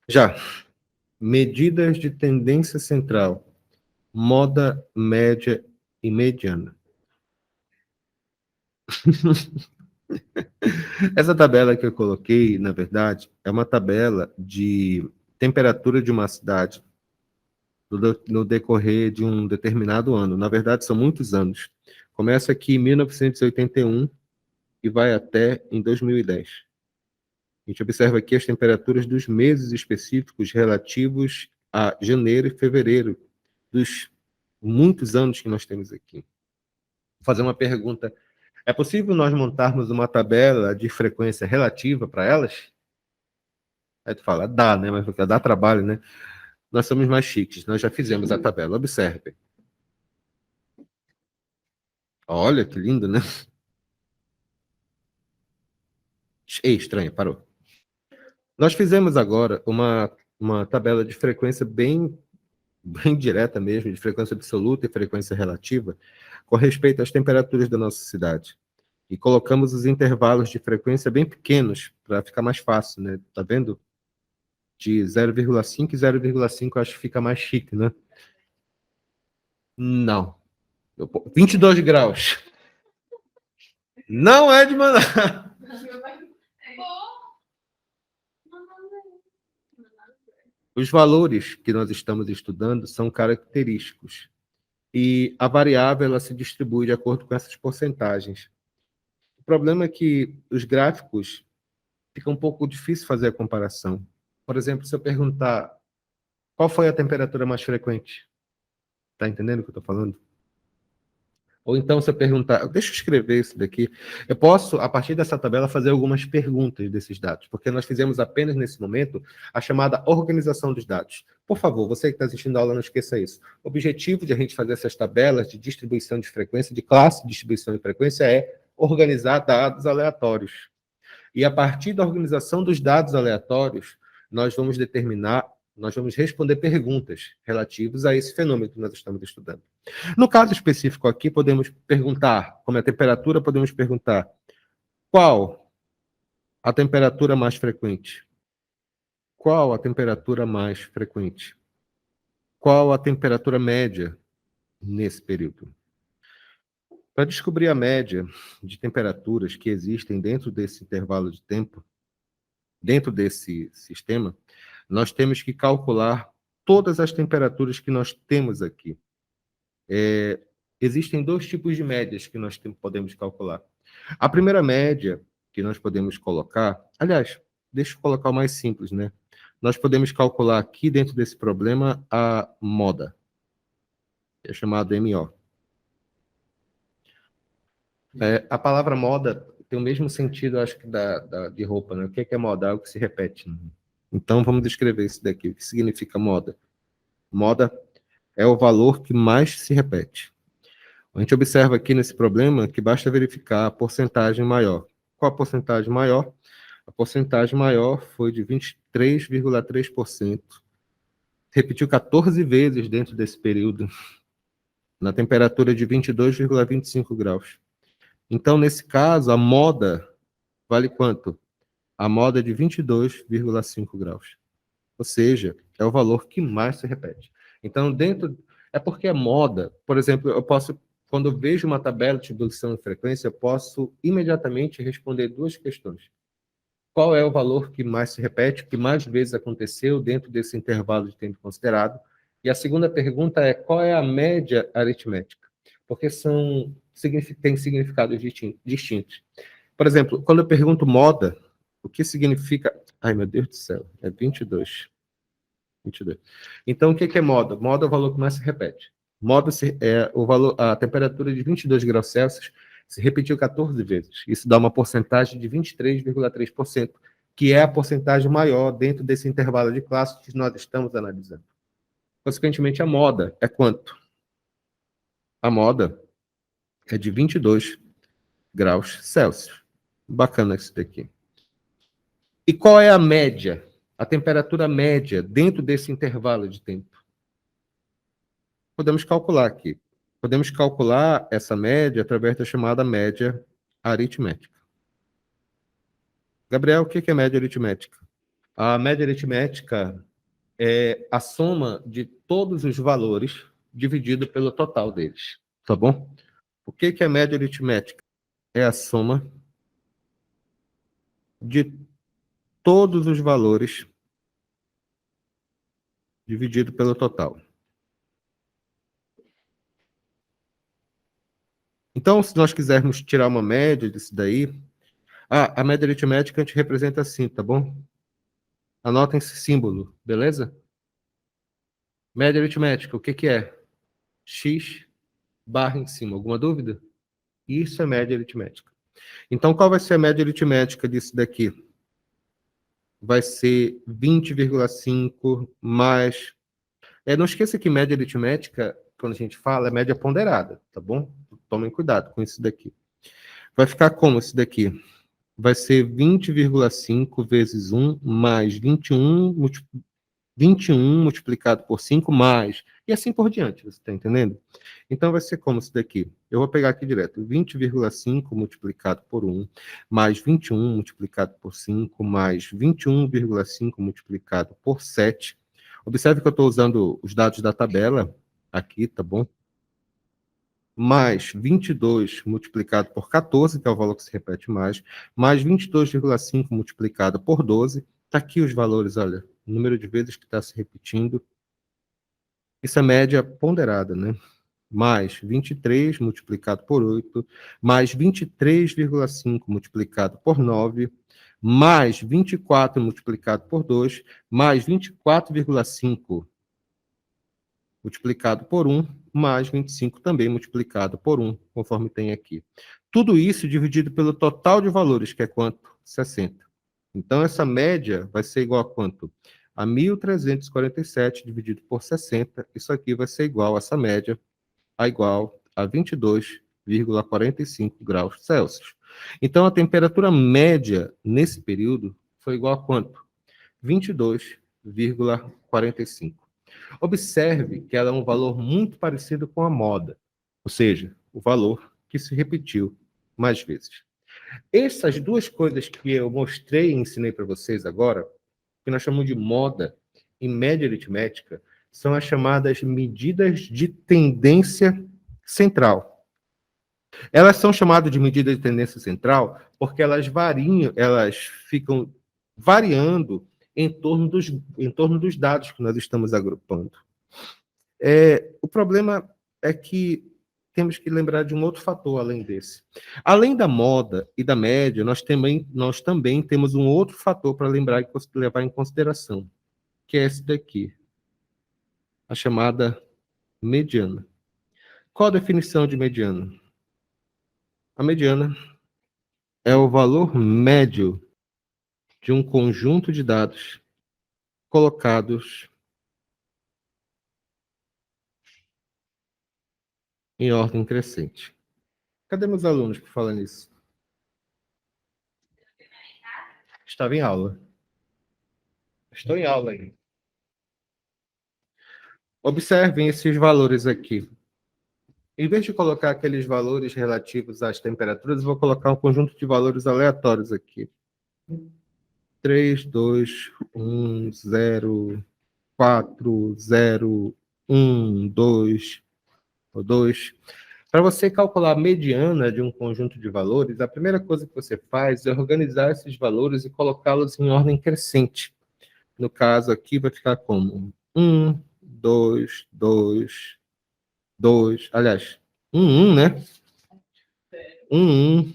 Já. Medidas de tendência central. Moda média e mediana. Essa tabela que eu coloquei, na verdade, é uma tabela de temperatura de uma cidade no decorrer de um determinado ano. Na verdade, são muitos anos. Começa aqui em 1981 e vai até em 2010. A gente observa aqui as temperaturas dos meses específicos relativos a janeiro e fevereiro, dos muitos anos que nós temos aqui. Vou fazer uma pergunta. É possível nós montarmos uma tabela de frequência relativa para elas? Aí tu fala, dá, né? Mas dá trabalho, né? Nós somos mais chiques, nós já fizemos a tabela. Observe. Olha que lindo, né? Ei, estranho, parou. Nós fizemos agora uma tabela de frequência bem direta mesmo, de frequência absoluta e frequência relativa, com respeito às temperaturas da nossa cidade. E colocamos os intervalos de frequência bem pequenos, para ficar mais fácil, né? Tá vendo? De 0,5 e 0,5 acho que fica mais chique, né? Não. 22 graus. Não é de Manaus. Os valores que nós estamos estudando são característicos. E a variável ela se distribui de acordo com essas porcentagens. O problema é que os gráficos fica um pouco difícil fazer a comparação. Por exemplo, se eu perguntar qual foi a temperatura mais frequente, tá entendendo o que eu estou falando? Ou então, se eu perguntar, deixa eu escrever isso daqui, eu posso, a partir dessa tabela, fazer algumas perguntas desses dados, porque nós fizemos apenas nesse momento a chamada organização dos dados. Por favor, você que está assistindo a aula, não esqueça isso. O objetivo de a gente fazer essas tabelas de distribuição de frequência, de classe de distribuição de frequência, é organizar dados aleatórios. E a partir da organização dos dados aleatórios, nós vamos responder perguntas relativas a esse fenômeno que nós estamos estudando. No caso específico aqui, podemos perguntar, como é a temperatura, podemos perguntar qual a temperatura mais frequente? Qual a temperatura mais frequente? Qual a temperatura média nesse período? Para descobrir a média de temperaturas que existem dentro desse intervalo de tempo, dentro desse sistema, nós temos que calcular todas as temperaturas que nós temos aqui. Existem dois tipos de médias que nós podemos calcular. A primeira média que nós podemos colocar, aliás, deixa eu colocar o mais simples, né? Nós podemos calcular aqui dentro desse problema a moda, que é chamado MO. A palavra moda tem o mesmo sentido, acho que, de roupa, né? O que é moda? Algo que se repete. Né? Então, vamos descrever isso daqui. O que significa moda? Moda é o valor que mais se repete. A gente observa aqui nesse problema que basta verificar a porcentagem maior. Qual a porcentagem maior? A porcentagem maior foi de 23,3%. Repetiu 14 vezes dentro desse período, na temperatura de 22,25 graus. Então, nesse caso, a moda vale quanto? A moda é de 22,5 graus. Ou seja, é o valor que mais se repete. Então, dentro. É porque a moda, por exemplo, eu posso, quando eu vejo uma tabela de distribuição de frequência, eu posso imediatamente responder duas questões. Qual é o valor que mais se repete, que mais vezes aconteceu dentro desse intervalo de tempo considerado? E a segunda pergunta é qual é a média aritmética? Porque têm significados distintos. Por exemplo, quando eu pergunto moda, o que significa. Ai, meu Deus do céu, é 22. 22. Então, o que é moda? Moda é o valor que mais se repete. Moda é o valor, a temperatura de 22 graus Celsius se repetiu 14 vezes. Isso dá uma porcentagem de 23,3%, que é a porcentagem maior dentro desse intervalo de classes que nós estamos analisando. Consequentemente, a moda é quanto? A moda é de 22 graus Celsius. Bacana isso daqui. E qual é a média? A temperatura média dentro desse intervalo de tempo? Podemos calcular aqui. Podemos calcular essa média através da chamada média aritmética. Gabriel, o que é média aritmética? A média aritmética é a soma de todos os valores dividido pelo total deles, tá bom? O que que é média aritmética? É a soma de todos os valores dividido pelo total. Então, se nós quisermos tirar uma média disso daí, a média aritmética a gente representa assim, tá bom? Anotem esse símbolo, beleza? Média aritmética, o que que é? X barra em cima. Alguma dúvida? Isso é média aritmética. Então, qual vai ser a média aritmética disso daqui? Vai ser 20,5 mais... não esqueça que média aritmética, quando a gente fala, é média ponderada, tá bom? Tomem cuidado com isso daqui. Vai ficar como isso daqui? Vai ser 20,5 vezes 1 mais 21 multiplicado por 5 mais, e assim por diante, você está entendendo? Então vai ser como isso daqui. Eu vou pegar aqui direto, 20,5 multiplicado por 1, mais 21 multiplicado por 5, mais 21,5 multiplicado por 7. Observe que eu estou usando os dados da tabela aqui, tá bom? Mais 22 multiplicado por 14, que é o valor que se repete mais 22,5 multiplicado por 12. Está aqui os valores, olha, o número de vezes que está se repetindo. Isso é média ponderada, né? Mais 23 multiplicado por 8, mais 23,5 multiplicado por 9, mais 24 multiplicado por 2, mais 24,5 multiplicado por 1, mais 25 também multiplicado por 1, conforme tem aqui. Tudo isso dividido pelo total de valores, que é quanto? 60. Então, essa média vai ser igual a quanto? A 1.347 dividido por 60. Isso aqui vai ser igual, essa média, igual a 22,45 graus Celsius. Então, a temperatura média nesse período foi igual a quanto? 22,45. Observe que ela é um valor muito parecido com a moda, ou seja, o valor que se repetiu mais vezes. Essas duas coisas que eu mostrei e ensinei para vocês agora, que nós chamamos de moda e média aritmética, são as chamadas medidas de tendência central. Elas são chamadas de medida de tendência central porque elas variam, elas ficam variando em torno dos dados que nós estamos agrupando. O problema é que temos que lembrar de um outro fator além desse. Além da moda e da média, nós também temos um outro fator para lembrar e levar em consideração, que é esse daqui, a chamada mediana. Qual a definição de mediana? A mediana é o valor médio de um conjunto de dados colocados em ordem crescente. Cadê meus alunos por falar nisso? Estava em aula. Estou em aula aí. Observem esses valores aqui. Em vez de colocar aqueles valores relativos às temperaturas, eu vou colocar um conjunto de valores aleatórios aqui. 3, 2, 1, 0, 4, 0, 1, 2, 2. Para você calcular a mediana de um conjunto de valores, a primeira coisa que você faz é organizar esses valores e colocá-los em ordem crescente. No caso aqui vai ficar como 1, 2, 2, 2. Aliás, 1, né? 1.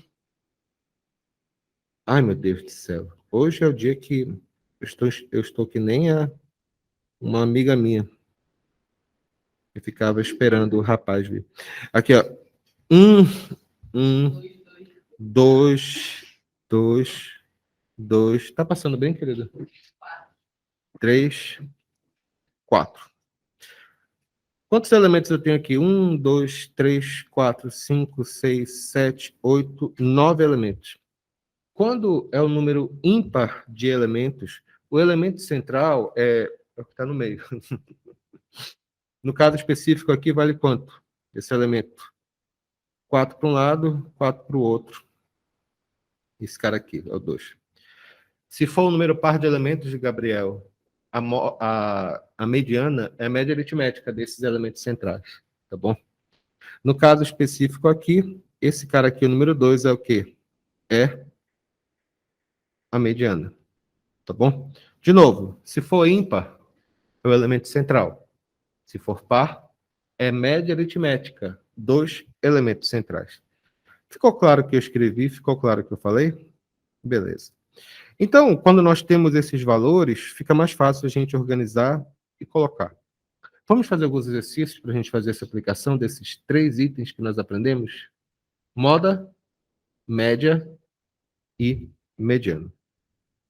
Ai, meu Deus do céu. Hoje é o dia que eu estou que nem uma amiga minha que ficava esperando o rapaz vir. Aqui, ó. 1, 2, 2, 2. Tá passando bem, querida? 3, 4. Quantos elementos eu tenho aqui? 1, 2, 3, 4, 5, 6, 7, 8, 9 elementos. Quando é o número ímpar de elementos, o elemento central é o que está no meio. No caso específico aqui, vale quanto? Esse elemento. 4 para um lado, 4 para o outro. Esse cara aqui, é o 2. Se for um número par de elementos de Gabriel, a mediana é a média aritmética desses elementos centrais, tá bom? No caso específico aqui, esse cara aqui, o número 2, é o quê? É a mediana, tá bom? De novo, se for ímpar, é o elemento central. Se for par, é média aritmética dos elementos centrais. Ficou claro o que eu escrevi? Ficou claro o que eu falei? Beleza. Então, quando nós temos esses valores, fica mais fácil a gente organizar e colocar. Vamos fazer alguns exercícios para a gente fazer essa aplicação desses 3 itens que nós aprendemos? Moda, média e mediano.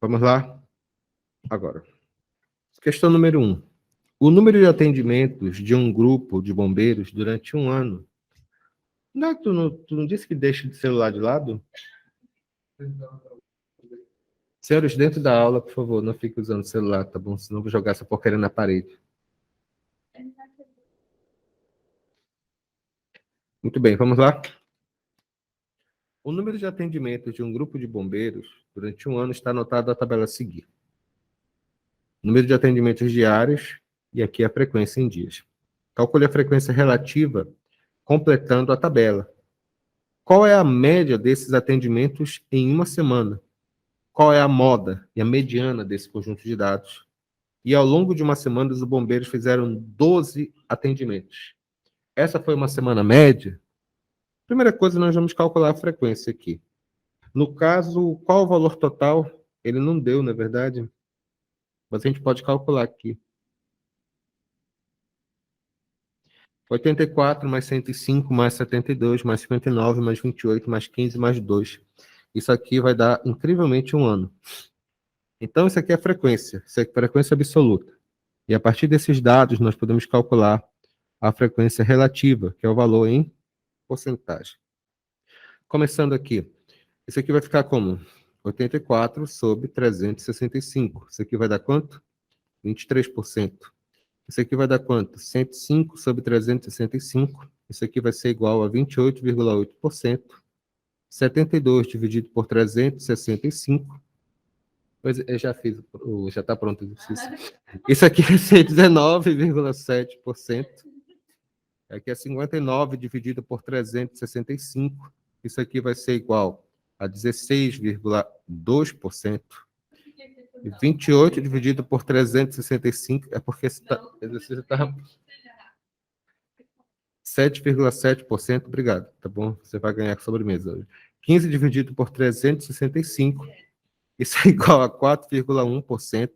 Vamos lá? Agora. Questão número 1. O número de atendimentos de um grupo de bombeiros durante um ano. Não, tu não disse que deixa de celular de lado? Senhores, dentro da aula, por favor, não fique usando o celular, tá bom? Senão eu vou jogar essa porcaria na parede. Muito bem, vamos lá? O número de atendimentos de um grupo de bombeiros durante um ano está anotado na tabela a seguir. Número de atendimentos diários e aqui a frequência em dias. Calcule a frequência relativa completando a tabela. Qual é a média desses atendimentos em uma semana? Qual é a moda e a mediana desse conjunto de dados? E ao longo de uma semana, os bombeiros fizeram 12 atendimentos. Essa foi uma semana média? Primeira coisa, nós vamos calcular a frequência aqui. No caso, qual o valor total? Ele não deu, na verdade, mas a gente pode calcular aqui. 84 mais 105 mais 72 mais 59 mais 28 mais 15 mais 2. Isso aqui vai dar incrivelmente um ano. Então, isso aqui é a frequência. Isso aqui é a frequência absoluta. E a partir desses dados, nós podemos calcular a frequência relativa, que é o valor em porcentagem. Começando aqui. Isso aqui vai ficar como? 84 sobre 365. Isso aqui vai dar quanto? 23%. Isso aqui vai dar quanto? 105 sobre 365. Isso aqui vai ser igual a 28,8%. 72 dividido por 365. Pois eu já fiz, já está pronto o exercício. Isso aqui vai ser 19,7%. Aqui é 59 dividido por 365. Isso aqui vai ser igual a 16,2%. E 28 dividido por 365 é porque esse exercício está 7,7%. Obrigado, tá bom? Você vai ganhar sobremesa hoje. 15 dividido por 365, isso é igual a 4,1%.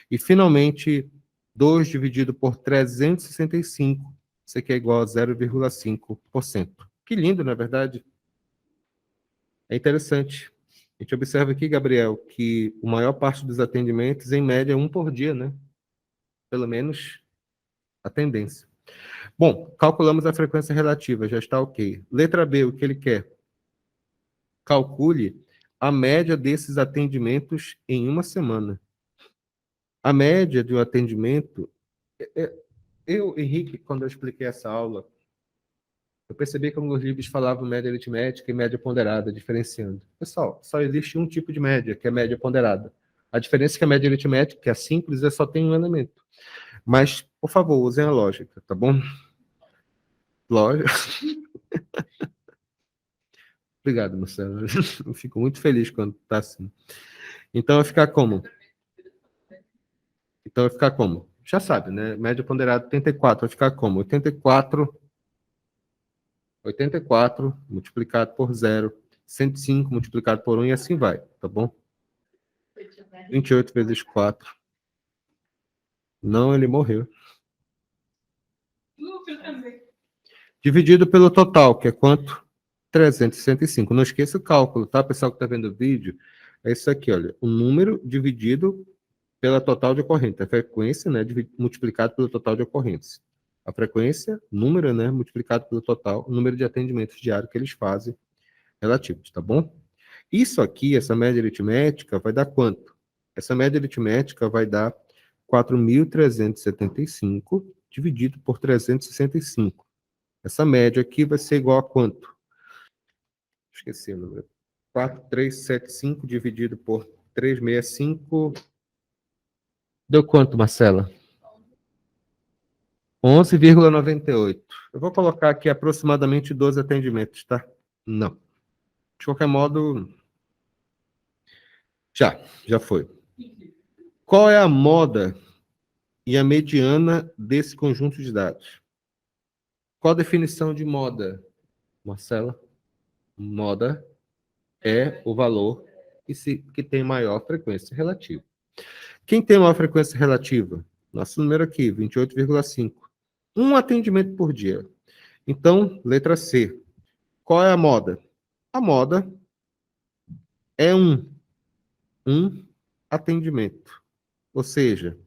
E, finalmente, 2 dividido por 365, isso aqui é igual a 0,5%. Que lindo, na verdade. É interessante. A gente observa aqui, Gabriel, que a maior parte dos atendimentos, em média, é um por dia, né? Pelo menos a tendência. Bom, calculamos a frequência relativa, já está ok. Letra B, o que ele quer? Calcule a média desses atendimentos em uma semana. A média de um atendimento... Eu, Henrique, quando eu expliquei essa aula, eu percebi que alguns livros falavam média aritmética e média ponderada, diferenciando. Pessoal, só existe um tipo de média, que é média ponderada. A diferença é que a média aritmética, que é simples, só tem um elemento. Mas, por favor, usem a lógica, tá bom? Lógica. Obrigado, Marcelo. Eu fico muito feliz quando tá assim. Então, vai ficar como? Então, vai ficar como? Já sabe, né? Média ponderada 84, vai ficar como? 84 multiplicado por 0, 105 multiplicado por 1 e assim vai, tá bom? 28 vezes 4. Não, ele morreu. Dividido pelo total, que é quanto? 365. Não esqueça o cálculo, tá, pessoal que está vendo o vídeo? É isso aqui, olha. O número dividido pela total de ocorrência. A frequência, né, multiplicado pelo total de ocorrência. A frequência, número, né, multiplicado pelo total, o número de atendimentos diários que eles fazem relativos, tá bom? Isso aqui, essa média aritmética, vai dar quanto? Essa média aritmética vai dar 4.375 dividido por 365. Essa média aqui vai ser igual a quanto? Esqueci o número. 4.375 dividido por 365. Deu quanto, Marcela? 11,98. Eu vou colocar aqui aproximadamente 12 atendimentos, tá? Não. De qualquer modo, já foi. Qual é a moda e a mediana desse conjunto de dados? Qual a definição de moda, Marcela? Moda é o valor que tem maior frequência relativa. Quem tem maior frequência relativa? Nosso número aqui, 28,5. Um atendimento por dia. Então, letra C. Qual é a moda? A moda é um atendimento. Ou seja,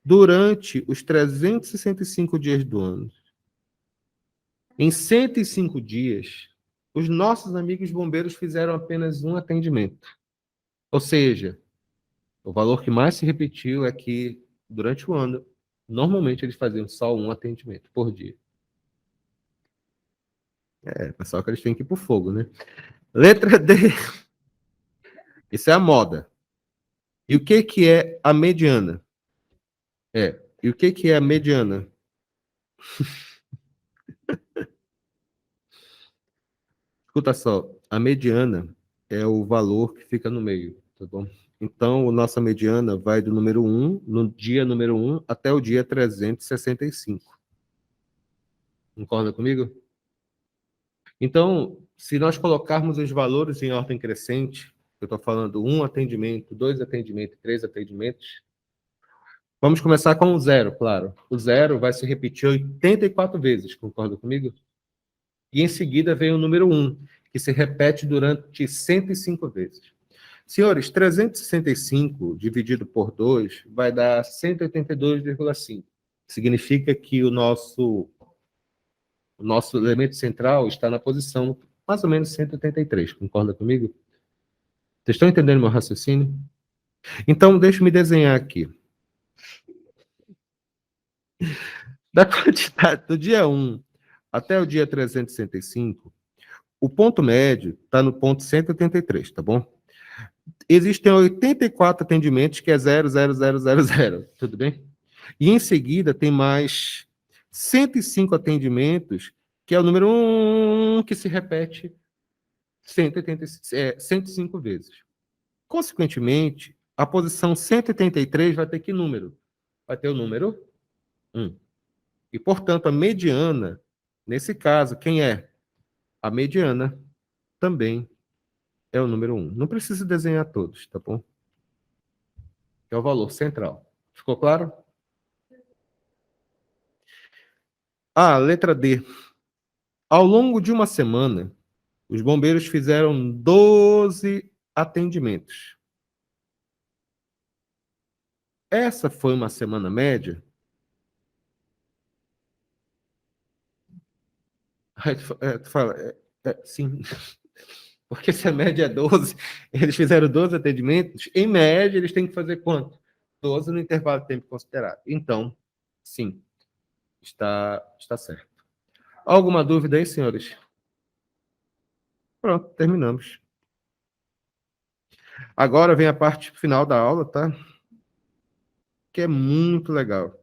durante os 365 dias do ano, em 105 dias, os nossos amigos bombeiros fizeram apenas um atendimento. Ou seja, o valor que mais se repetiu é que, durante o ano, normalmente eles faziam só um atendimento por dia. Só que eles têm que ir pro fogo, né? Letra D. Isso é a moda. E o que é a mediana? E o que é a mediana? Escuta só, a mediana é o valor que fica no meio, tá bom? Então, a nossa mediana vai do número 1, no dia número 1, até o dia 365. Concorda comigo? Então, se nós colocarmos os valores em ordem crescente, eu estou falando um atendimento, dois atendimentos, três atendimentos, vamos começar com o zero, claro. O zero vai se repetir 84 vezes, concorda comigo? E em seguida vem o número 1, que se repete durante 105 vezes. Senhores, 365 dividido por 2 vai dar 182,5. Significa que o nosso elemento central está na posição mais ou menos 183. Concorda comigo? Vocês estão entendendo meu raciocínio? Então, deixa-me desenhar aqui. Da quantidade do dia 1 até o dia 365, o ponto médio está no ponto 183, tá bom? Existem 84 atendimentos que é 0,0000, tudo bem? E em seguida tem mais 105 atendimentos, que é o número 1, que se repete 105 vezes. Consequentemente, a posição 183 vai ter que número? Vai ter o número 1. E, portanto, a mediana, nesse caso, quem é? A mediana também é o número 1. Não precisa desenhar todos, tá bom? É o valor central. Ficou claro? Letra D. Ao longo de uma semana, os bombeiros fizeram 12 atendimentos. Essa foi uma semana média? Aí tu fala, sim. Porque se a média é 12, eles fizeram 12 atendimentos, em média eles têm que fazer quanto? 12 no intervalo de tempo considerado. Então, sim, está certo. Alguma dúvida aí, senhores? Pronto, terminamos. Agora vem a parte final da aula, tá? Que é muito legal.